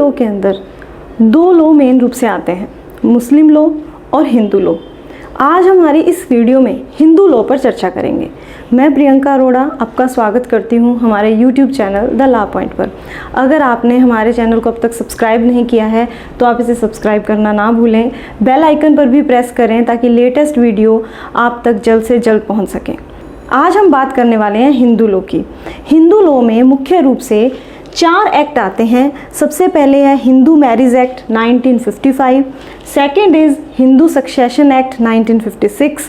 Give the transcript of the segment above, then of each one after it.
Law के अंदर दो लॉ मेन रूप से आते हैं, मुस्लिम लॉ और हिंदू लॉ। आज हमारी इस वीडियो में हिंदू लॉ पर चर्चा करेंगे। मैं प्रियंका अरोड़ा आपका स्वागत करती हूं हमारे YouTube channel the law point पर। अगर आपने हमारे चैनल को अब तक सब्सक्राइब नहीं किया है तो आप इसे सब्सक्राइब करना ना भूलें। बेल आइकन पर भी प्रेस करें ताकि लेटेस्ट वीडियो आप तक जल्द से जल्द पहुंच सकें। आज हम बात करने वाले हैं हिंदू लॉ की। हिंदू लॉ में मुख्य रूप से 4 एक्ट आते हैं। सबसे पहले है Hindu marriage act 1955, second is Hindu succession act 1956,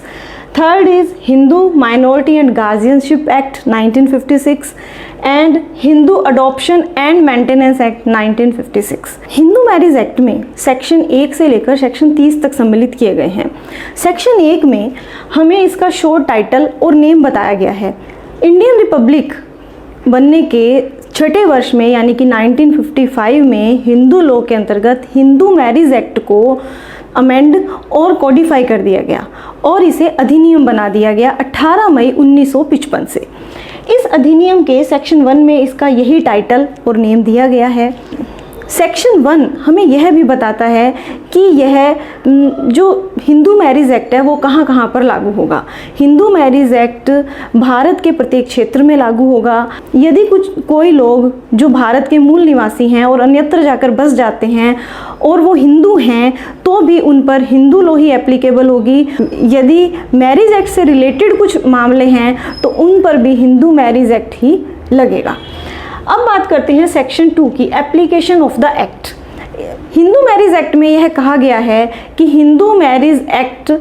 third is Hindu minority and guardianship act 1956 and Hindu adoption and maintenance act 1956। Hindu marriage act में सेक्शन 1 से लेकर सेक्शन 30 तक सम्मिलित किए गए हैं। सेक्शन 1 में हमें इसका शॉर्ट टाइटल और नेम बताया गया है। इंडियन रिपब्लिक बनने के 6ठे वर्ष में यानी कि 1955 में हिंदू लॉ के अंतर्गत हिंदू मैरिज एक्ट को अमेंड और कोडिफाई कर दिया गया और इसे अधिनियम बना दिया गया 18 मई 1955 से। इस अधिनियम के सेक्शन 1 में इसका यही टाइटल और नेम दिया गया है। सेक्शन 1 हमें यह भी बताता है कि यह जो हिंदू मैरिज एक्ट है वो कहाँ कहाँ पर लागू होगा। हिंदू मैरिज एक्ट भारत के प्रत्येक क्षेत्र में लागू होगा। यदि कोई लोग जो भारत के मूल निवासी हैं और अन्यत्र जाकर बस जाते हैं और वो हिंदू हैं तो भी उन पर हिंदू लॉ ही एप्लीकेबल होगी। यदि मैरिज एक्ट से रिलेटेड कुछ मामले हैं तो उन पर भी हिंदू मैरिज एक्ट ही लगेगा। अब बात करते हैं सेक्शन 2 की, application of the act. Hindu marriage act में यह कहा गया है कि हिंदू मैरिज एक्ट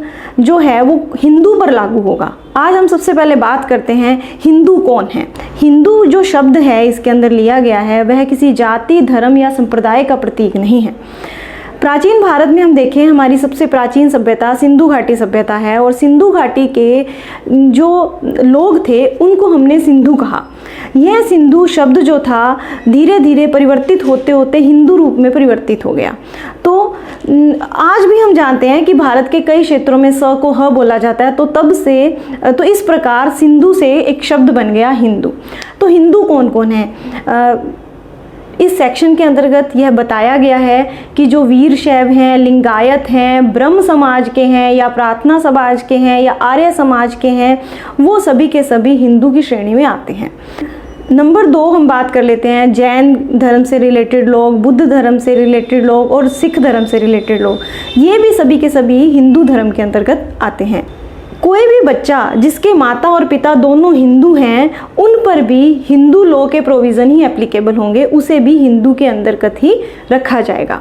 जो है वो हिंदू पर लागू होगा। आज हम सबसे पहले बात करते हैं हिंदू कौन है। हिंदू जो शब्द है इसके अंदर लिया गया है वह किसी जाति, धर्म या संप्रदाय का प्रतीक नहीं है। प्राचीन भारत में हम देखें हमारी सबसे प्राचीन सभ्यता सिंधु घाटी सभ्यता है और सिंधु घाटी के जो लोग थे उनको हमने सिंधु कहा। यह सिंधु शब्द जो था धीरे धीरे परिवर्तित होते होते हिंदू रूप में परिवर्तित हो गया। तो आज भी हम जानते हैं कि भारत के कई क्षेत्रों में स को ह बोला जाता है, तो तब से तो इस प्रकार सिंधु से एक शब्द बन गया हिंदू। तो हिंदू कौन कौन है? इस सेक्शन के अंतर्गत यह बताया गया है कि जो वीर शैव हैं, लिंगायत हैं, ब्रह्म समाज के हैं या प्रार्थना समाज के हैं या आर्य समाज के हैं, वो सभी के सभी हिंदू की श्रेणी में आते हैं। नंबर 2 हम बात कर लेते हैं जैन धर्म से रिलेटेड लोग, बुद्ध धर्म से रिलेटेड लोग और सिख धर्म से रिलेटेड लोग। ये भी सभी के सभी हिंदू धर्म के अंतर्गत आते हैं। कोई भी बच्चा जिसके माता और पिता दोनों हिंदू हैं उन पर भी हिंदू लॉ के प्रोविज़न ही एप्लीकेबल होंगे, उसे भी हिंदू के अंतर्गत ही रखा जाएगा।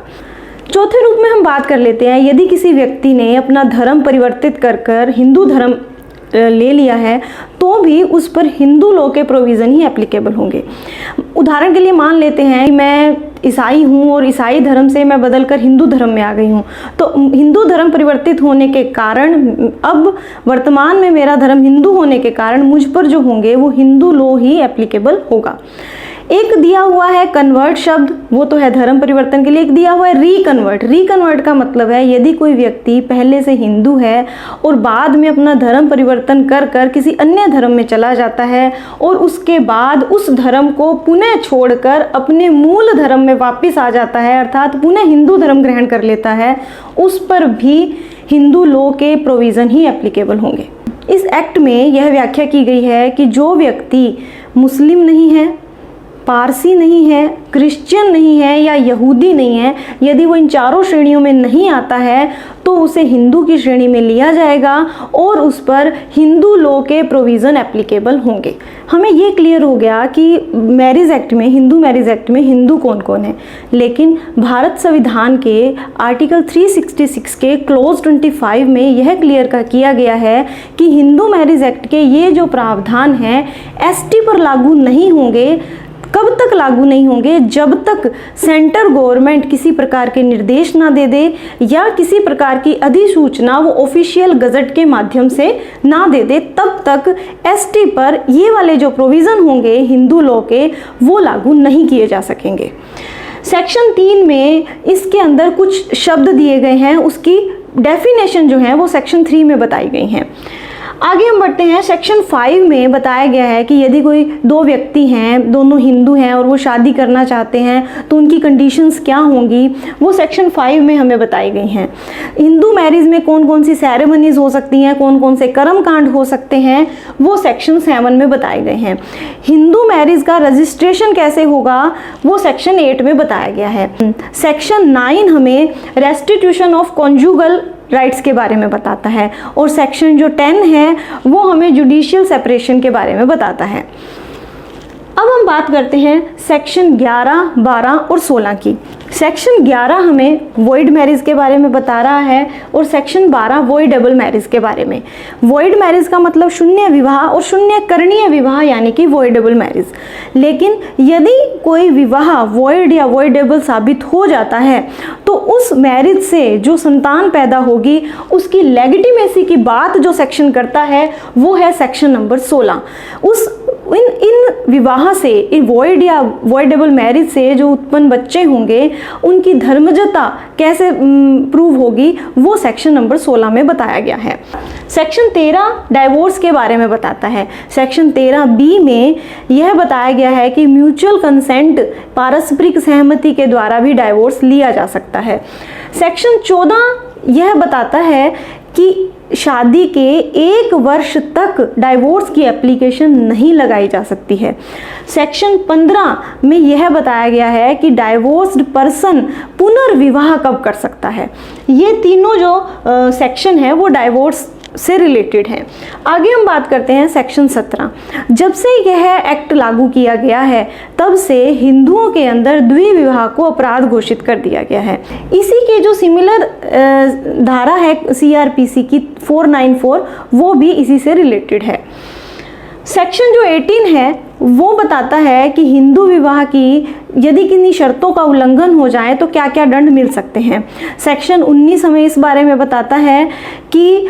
चौथे रूप में हम बात कर लेते हैं यदि किसी व्यक्ति ने अपना धर्म परिवर्तित कर हिंदू धर्म ले लिया है तो भी उस पर हिंदू लॉ के प्रोविज़न ही एप्लीकेबल होंगे। उदाहरण के लिए मान लेते हैं कि मैं ईसाई हूँ और ईसाई धर्म से मैं बदलकर हिंदू धर्म में आ गई हूँ, तो हिंदू धर्म परिवर्तित होने के कारण अब वर्तमान में मेरा धर्म हिंदू होने के कारण मुझ पर जो होंगे वो हिंदू लॉ ही एप्लीकेबल होगा। एक दिया हुआ है कन्वर्ट शब्द, वो तो है धर्म परिवर्तन के लिए। एक दिया हुआ है रीकन्वर्ट। रीकन्वर्ट का मतलब है यदि कोई व्यक्ति पहले से हिंदू है और बाद में अपना धर्म परिवर्तन कर किसी अन्य धर्म में चला जाता है और उसके बाद उस धर्म को पुनः छोड़कर अपने मूल धर्म में वापस आ जाता है, अर्थात पुनः हिंदू धर्म ग्रहण कर लेता है, उस पर भी हिंदू लॉ के प्रोविज़न ही एप्लीकेबल होंगे। इस एक्ट में यह व्याख्या की गई है कि जो व्यक्ति मुस्लिम नहीं है, पारसी नहीं है, क्रिश्चियन नहीं है या यहूदी नहीं है, यदि वो इन चारों श्रेणियों में नहीं आता है तो उसे हिंदू की श्रेणी में लिया जाएगा और उस पर हिंदू लॉ के प्रोविज़न एप्लीकेबल होंगे। हमें ये क्लियर हो गया कि मैरिज एक्ट में, हिंदू मैरिज एक्ट में हिंदू कौन कौन है। लेकिन भारत संविधान के आर्टिकल 366 के क्लॉज 25 में यह क्लियर किया गया है कि हिंदू मैरिज एक्ट के ये जो प्रावधान हैं एसटी पर लागू नहीं होंगे। कब तक लागू नहीं होंगे? जब तक सेंट्रल गवर्नमेंट किसी प्रकार के निर्देश ना दे दे या किसी प्रकार की अधिसूचना वो ऑफिशियल गजट के माध्यम से ना दे दे, तब तक एसटी पर ये वाले जो प्रोविज़न होंगे हिंदू लॉ के वो लागू नहीं किए जा सकेंगे। सेक्शन 3 में इसके अंदर कुछ शब्द दिए गए हैं, उसकी डेफिनेशन जो है वो सेक्शन 3 में बताई गई हैं। आगे हम बढ़ते हैं। सेक्शन 5 में बताया गया है कि यदि कोई दो व्यक्ति हैं, दोनों हिंदू हैं और वो शादी करना चाहते हैं तो उनकी कंडीशंस क्या होंगी, वो सेक्शन 5 में हमें बताई गई हैं। हिंदू मैरिज में कौन कौन सी सेरेमनीज हो सकती हैं, कौन कौन से कर्म कांड हो सकते हैं, वो सेक्शन 7 में बताए गए हैं। हिंदू मैरिज का रजिस्ट्रेशन कैसे होगा, वो सेक्शन 8 में बताया गया है। सेक्शन 9 हमें रेस्टिट्यूशन ऑफ कॉन्जुगल राइट्स के बारे में बताता है और सेक्शन जो 10 है वो हमें जुडिशियल सेपरेशन के बारे में बताता है। अब हम बात करते हैं सेक्शन 11, 12 और 16 की। सेक्शन 11 हमें वॉइड मैरिज के बारे में बता रहा है और सेक्शन 12 वॉइडेबल मैरिज के बारे में। वॉइड मैरिज का मतलब शून्य विवाह और शून्य करणीय विवाह यानी कि वॉइडेबल मैरिज। लेकिन यदि कोई विवाह वॉइड या वॉइडेबल साबित हो जाता है तो उस मैरिज से जो संतान पैदा होगी उसकी लेजिटिमेसी की बात जो सेक्शन करता है वो है सेक्शन नंबर 16। इन विवाह से, इन वॉइड या वॉइडेबल मैरिज से जो उत्पन्न बच्चे होंगे उनकी धर्मजता कैसे प्रूव होगी, वो सेक्शन नंबर 16 में बताया गया है। सेक्शन 13 डाइवोर्स के बारे में बताता है। सेक्शन 13B में यह बताया गया है कि म्यूचुअल कंसेंट, पारस्परिक सहमति के द्वारा भी डाइवोर्स लिया जा सकता है। सेक्शन 14 यह बताता है कि शादी के 1 वर्ष तक डाइवोर्स की एप्लीकेशन नहीं लगाई जा सकती है। सेक्शन 15 में यह बताया गया है कि डाइवोर्स्ड पर्सन पुनर्विवाह कब कर सकता है। ये तीनों जो सेक्शन है वो डाइवोर्स से रिलेटेड है। आगे हम बात करते हैं सेक्शन 17। जब से यह एक्ट लागू किया गया है तब से हिंदुओं के अंदर द्विविवाह को अपराध घोषित कर दिया गया है। इसी के जो सिमिलर धारा है CRPC की 494 वो भी इसी से रिलेटेड है। सेक्शन जो 18 है वो बताता है कि हिंदू विवाह की यदि किन्हीं शर्तों का उल्लंघन हो जाए तो क्या क्या दंड मिल सकते हैं। सेक्शन 19 हमें इस बारे में बताता है कि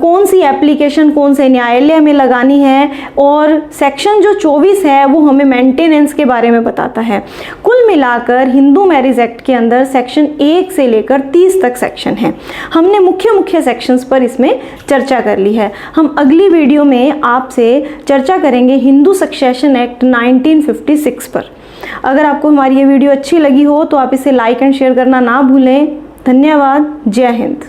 कौन सी एप्लीकेशन कौन से न्यायालय में लगानी है और सेक्शन जो 24 है वो हमें मेंटेनेंस के बारे में बताता है। कुल मिलाकर हिंदू मैरिज एक्ट के अंदर सेक्शन 1 से लेकर 30 तक सेक्शन है। हमने मुख्य सेक्शंस पर इसमें चर्चा कर ली है। हम अगली वीडियो में आपसे चर्चा करेंगे हिंदू सक्सेशन एक्ट 1956 पर। अगर आपको हमारी ये वीडियो अच्छी लगी हो तो आप इसे लाइक एंड शेयर करना ना भूलें। धन्यवाद। जय हिंद।